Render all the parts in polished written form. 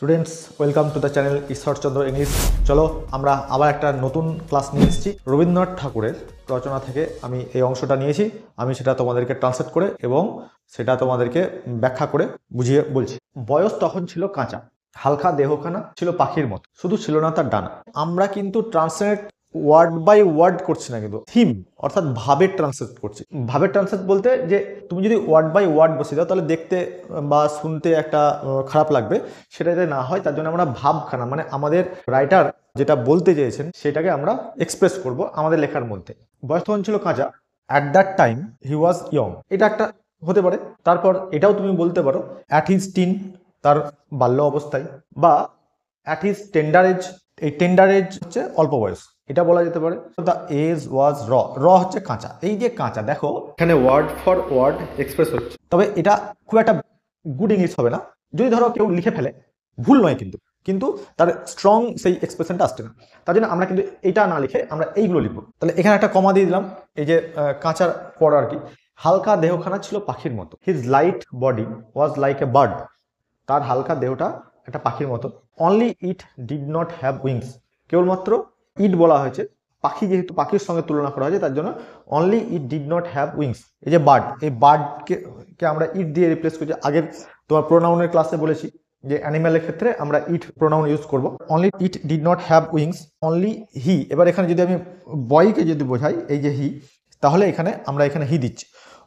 Students, welcome to the channel Ishwarchandra English. চলো আমরা আবার একটা নতুন ক্লাস নিয়ে এসেছি। রবীন্দ্রনাথ ঠাকুরের রচনা থেকে আমি এই অংশটা নিয়েছি। আমি সেটা তোমাদেরকে ট্রান্সলেট করে এবং সেটা তোমাদেরকে ব্যাখ্যা করে বুঝিয়ে বলছি। বয়স তখন ছিল কাঁচা, হালকা দেহখানা ছিল পাখির মতো, শুধু ছিল না তার ডানা। আমরা কিন্তু ট্রান্সলেট ওয়ার্ড বাই ওয়ার্ড করছি না, কিন্তু থিম অর্থাৎ ভাবের ট্রান্সলেট করছি। ভাবের ট্রান্সলেট বলতে যে তুমি যদি ওয়ার্ড বাই ওয়ার্ড বসে দাও তাহলে দেখতে বা শুনতে একটা খারাপ লাগবে, সেটা যাতে না হয় তার জন্য আমরা ভাবখানা মানে আমাদের রাইটার যেটা বলতে চেয়েছেন সেটাকে আমরা এক্সপ্রেস করব আমাদের লেখার মধ্যে। বয়স তখন ছিল কাঁচা, at that time he was young, এটা একটা হতে পারে। তারপর এটাও তুমি বলতে পারো অ্যাট হিজ টিন, তার বাল্য অবস্থায়, বা অ্যাট হিজ টেন্ডার এজ, এই টেন্ডার এজ হচ্ছে অল্প বয়স, এটা বলা যেতে পারে। দ্য এজ ওয়াজ র, র হচ্ছে কাঁচা। এই যে কাঁচা, দেখো এখানে ওয়ার্ড ফর ওয়ার্ড এক্সপ্রেস হচ্ছে, তবে এটা খুব একটা গুড ইংলিশ হবে না। যদি ধরো কেউ লিখে ফেলে, ভুল নয় কিন্তু কিন্তু তার স্ট্রং সেই এক্সপ্রেশনটা আসছে না, তার জন্য আমরা কিন্তু এইটা না লিখে আমরা এইগুলো লিখবো। তাহলে এখানে একটা কমা দিয়ে দিলাম, এই যে কাঁচার পর আর কি। হালকা দেহখানা ছিল পাখির মতো, his light body was like a bird, তার হালকা দেহটা একটা পাখির মতো। Only it did not have wings, কেবলমাত্র ইট বলা হয়েছে, পাখি যেহেতু পাখির সঙ্গে তুলনা করা হয়েছে তার জন্য only it did not have wings. এই যে বার্ড, এই বার্ডকে আমরা ইট দিয়ে রিপ্লেস করছি। আগের তোমার প্রোনাউনের ক্লাসে বলেছি যে অ্যানিম্যালের ক্ষেত্রে আমরা ইট প্রোনাউন ইউজ করব। Only it did not have wings, only he. এবার এখানে যদি আমি বয়কে যদি বোঝাই, এই যে হি, তাহলে এখানে আমরা এখানে হি দিচ্ছি।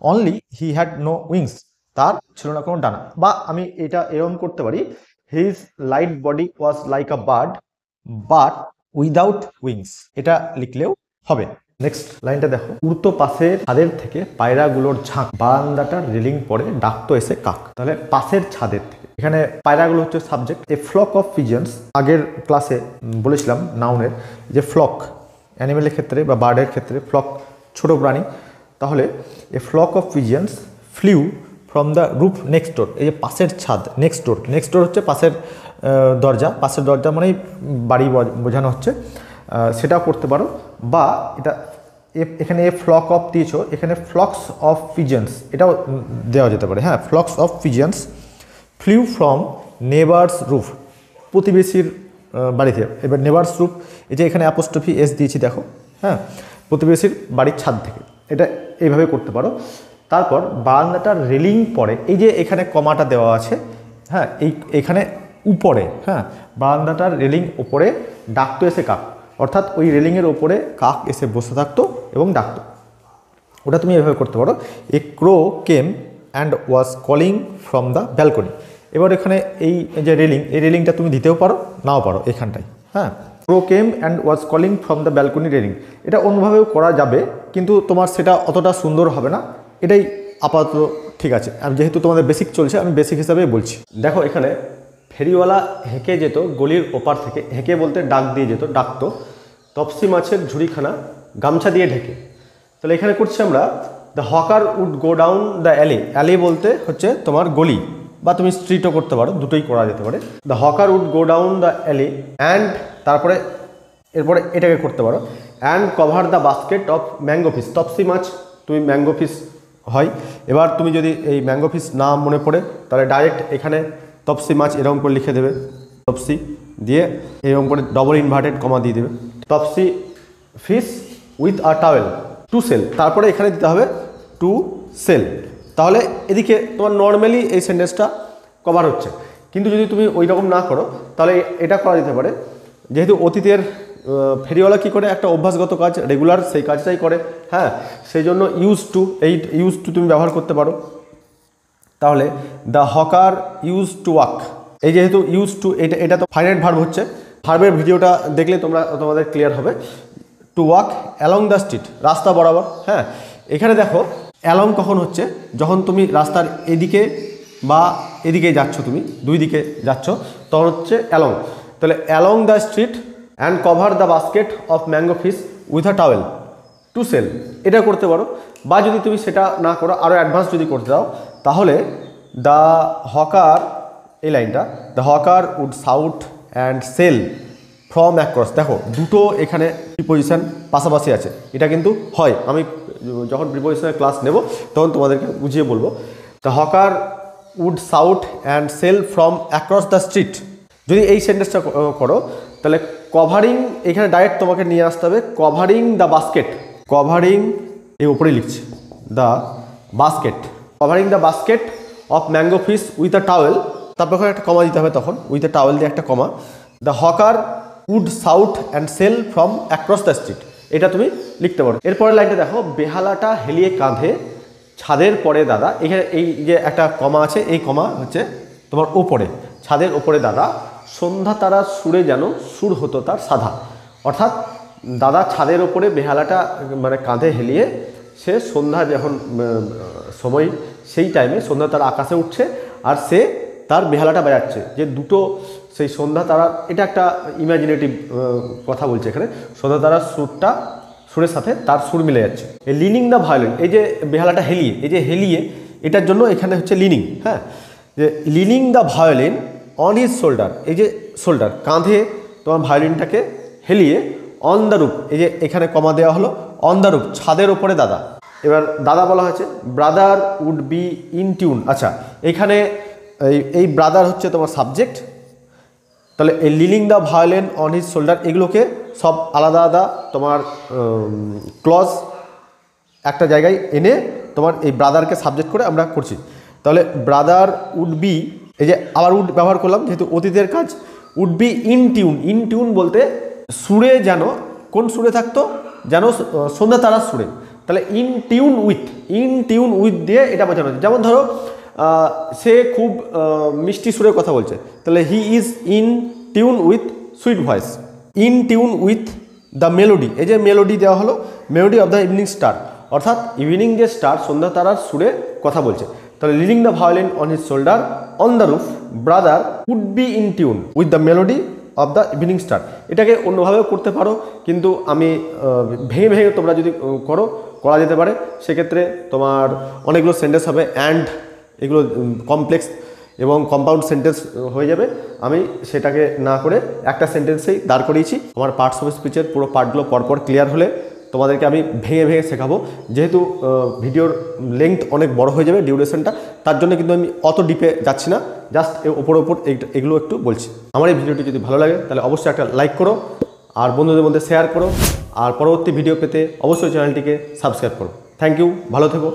Only he had no wings, তার ছিল না কোনো ডানা। বা আমি এটা এরকম করতে পারি, his light body was like a bird but without wings, এটা লিখলেও হবে। নেক্সট লাইনটা দেখো, উড়তো পাশের ছাদের থেকে পায়রাগুলোর ঝাঁক, বারান্দাটার রেলিং পরে ডাকতো এসে কাক। তাহলে পাশের ছাদের থেকে, এখানে পায়রাগুলো হচ্ছে subject. A flock of pigeons, আগের ক্লাসে বলেছিলাম নাউনের যে ফ্লক অ্যানিমেলের ক্ষেত্রে বা বার্ডের ক্ষেত্রে ফ্লক ছোট প্রাণী। তাহলে a flock of pigeons flew from the roof next door, এই যে পাশের ছাদ, নেক্সট ডোর, নেক্সট ডোর হচ্ছে পাশের দরজা, পাশের দরজা মানেই বাড়ি বোঝানো হচ্ছে, সেটাও করতে পারো। বা এটা এখানে ফ্লক অফ দিয়েছো, এখানে ফ্লক্স অফ পিজন্স এটাও দেওয়া যেতে পারে। হ্যাঁ, flocks of pigeons flew from neighbours roof, প্রতিবেশীর বাড়িতে। এবার নেবার্স রুফ, এই যে এখানে অ্যাপোস্ট্রফি এস দিয়েছি দেখো, হ্যাঁ, প্রতিবেশীর বাড়ির ছাদ থেকে, এটা এইভাবে করতে পারো। তারপর বারান্দাটার রেলিং পরে, এই যে এখানে কমাটা দেওয়া আছে, হ্যাঁ, এখানে উপরে, হ্যাঁ, বারান্দাটার রেলিং ওপরে ডাকতো এসে কাক, অর্থাৎ ওই রেলিংয়ের ওপরে কাক এসে বসে থাকতো এবং ডাকতো, ওটা তুমি এভাবে করতে পারো। A crow came and was calling from the balcony. এবার এখানে এই যে রেলিং, এই রেলিংটা তুমি দিতেও পারো নাও পারো এখানটায়। হ্যাঁ, crow came and was calling from the balcony railing, এটা অন্যভাবেও করা যাবে কিন্তু তোমার সেটা অতটা সুন্দর হবে না, এটাই আপাতত ঠিক আছে। আর যেহেতু তোমাদের বেসিক চলছে, আমি বেসিক হিসাবেই বলছি। দেখো এখানে ফেরিওয়ালা হেঁকে যেত গলির ওপার থেকে, হেঁকে বলতে ডাক দিয়ে যেত, ডাকতো তপসি মাছের ঝুড়িখানা গামছা দিয়ে ঢেকে। তাহলে এখানে করছি আমরা the hawker would go down the alley, alley বলতে হচ্ছে তোমার গলি, বা তুমি স্ট্রিটও করতে পারো, দুটোই করা যেতে পারে। The hawker would go down the alley and, তারপরে এরপরে এটাকে করতে পারো and cover the basket of mango fish, তপসি মাছ তুমি ম্যাঙ্গো ফিশ হয়। এবার তুমি যদি এই ম্যাঙ্গো ফিশ না মনে পড়ে তাহলে ডাইরেক্ট এখানে তপসি মাছ এরকম করে লিখে দেবে, তপসি দিয়ে এরকম করে ডবল ইনভার্টেড কমা দিয়ে দেবে, তপসি fish with a towel to sell, তারপরে এখানে দিতে হবে টু সেল। তাহলে এদিকে তোমার নর্মালি এই সেন্টেন্সটা কভার হচ্ছে। কিন্তু যদি তুমি ওই রকম না করো তাহলে এটা করা যেতে পারে, যেহেতু অতীতের ফেরিওয়ালা কী করে একটা অভ্যাসগত কাজ, রেগুলার সেই কাজটাই করে, হ্যাঁ, সেই জন্য ইউজ টু, এই ইউজ টু তুমি ব্যবহার করতে পারো। তাহলে the hawker use to walk, এই যেহেতু ইউজ টু, এটা তো ফাইনাইট ভার্ব হচ্ছে, ভার্বের ভিডিওটা দেখলে তোমাদের ক্লিয়ার হবে। To walk along the street, রাস্তা বরাবর। হ্যাঁ, এখানে দেখো অ্যালং কখন হচ্ছে, যখন তুমি রাস্তার এদিকে বা এদিকে যাচ্ছ, তুমি দুই দিকে যাচ্ছ, তখন হচ্ছে অ্যালং। তাহলে along the street and cover the basket of mango fish with a towel to sell, এটা করতে পারো। বা যদি তুমি সেটা না করো, আরও অ্যাডভান্স যদি করতে দাও, তাহলে দ্য হকার, এই লাইনটা, the hawker would shout and sell from across, দেখো দুটো এখানে প্রিপোজিশন পাশাপাশি আছে, এটা কিন্তু হয়, আমি যখন প্রিপোজিশনের ক্লাস নেব তখন তোমাদেরকে বুঝিয়ে বলবো। The hawker would shout and sell from across the street, যদি এই সেন্টেন্সটা করো তাহলে কভারিং, এখানে ডাইরেক্ট তোমাকে নিয়ে আসতে হবে কভারিং দ্য বাস্কেট, কভারিং এই উপরে লিখছি the basket, covering the basket of mango fish with a towel, তারপর একটা কমা দিতে হবে, তখন উইথ আ টাওয়েল দিয়ে একটা comma, the hawker would shout and sell from across the street, এটা তুমি লিখতে পারো। এরপরের লাইনটা দেখো, বেহালাটা হেলিয়ে কাঁধে ছাদের পরে দাদা, এখানে এই যে একটা কমা আছে, এই কমা হচ্ছে তোমার ওপরে, ছাদের ওপরে দাদা সন্ধ্যা তারার সুরে যেন সুর হতো তার সাধা, অর্থাৎ দাদা ছাদের ওপরে বেহালাটা মানে কাঁধে হেলিয়ে সে সন্ধ্যা যখন সময় সেই টাইমে সন্ধ্যা তারা আকাশে উঠছে আর সে তার বেহালাটা বাজাচ্ছে, যে দুটো সেই সন্ধ্যা তারা, এটা একটা ইমাজিনেটিভ কথা বলছে এখানে, সন্ধ্যা তারার সুরের সাথে তার সুর মিলে যাচ্ছে। এই লিনিং দ্য ভায়োলিন, এই যে বেহালাটা হেলিয়ে, এই যে হেলিয়ে, এটার জন্য এখানে হচ্ছে লিনিং, হ্যাঁ, যে lining the violin on his shoulder, এই যে শোল্ডার কাঁধে তোমার ভায়োলিনটাকে হেলিয়ে, অন দ্য রুফ, এই যে এখানে কমা দেওয়া হলো, অন দ্য রুফ ছাদের ওপরে দাদা। এবার দাদা বলা হয়েছে brother would be in tune, আচ্ছা এখানে এই ব্রাদার হচ্ছে তোমার সাবজেক্ট, তাহলে এই leaning the violin on his shoulder, এগুলোকে সব আলাদা আলাদা তোমার ক্লজ একটা জায়গায় এনে তোমার এই ব্রাদারকে সাবজেক্ট করে আমরা করছি। তাহলে ব্রাদার উড বি, এই যে আবার উড ব্যবহার করলাম যেহেতু অতীতের কাজ, would be in tune, in tune বলতে সুরে যেন, কোন সুরে থাকতো, যেন সন্ধ্যা তারার সুরে, তাহলে ইন টিউন উইথ দিয়ে এটা বোঝানো হচ্ছে। যেমন ধরো সে খুব মিষ্টি সুরে কথা বলছে, তাহলে he is in tune with sweet voice, in tune with the melody, এই যে মেলোডি দেওয়া হলো, melody of the evening star, অর্থাৎ ইভিনিং যে স্টার সন্ধ্যা তারার সুরে কথা বলছে। তাহলে leaning the violin on his shoulder on the roof brother would be in tune with the melody of the evening star, এটাকে অন্যভাবেও করতে পারো, কিন্তু আমি ভেঙে ভেঙে তোমরা যদি করা যেতে পারে, সেক্ষেত্রে তোমার অনেকগুলো সেন্টেন্স হবে, অ্যান্ড এগুলো কমপ্লেক্স এবং কম্পাউন্ড সেন্টেন্স হয়ে যাবে। আমি সেটাকে না করে একটা সেন্টেন্সেই দাঁড় করিয়েছি। আমার পার্টস অফ স্পিচের পুরো পার্টগুলো পরপর ক্লিয়ার হলে তোমাদেরকে আমি ভেঙে ভেঙে শেখাবো, যেহেতু ভিডিওর লেংথ অনেক বড় হয়ে যাবে, ডিউরেশনটা, তার জন্য কিন্তু আমি অত ডিপে যাচ্ছি না, জাস্ট ওপর এগুলো একটু বলছি। আমার এই ভিডিওটি যদি ভালো লাগে তাহলে অবশ্যই একটা লাইক করো, আর বন্ধুদের মধ্যে শেয়ার করো, আর পরবর্তী ভিডিও পেতে অবশ্যই চ্যানেলটিকে সাবস্ক্রাইব করো। থ্যাংক ইউ, ভালো থেকো।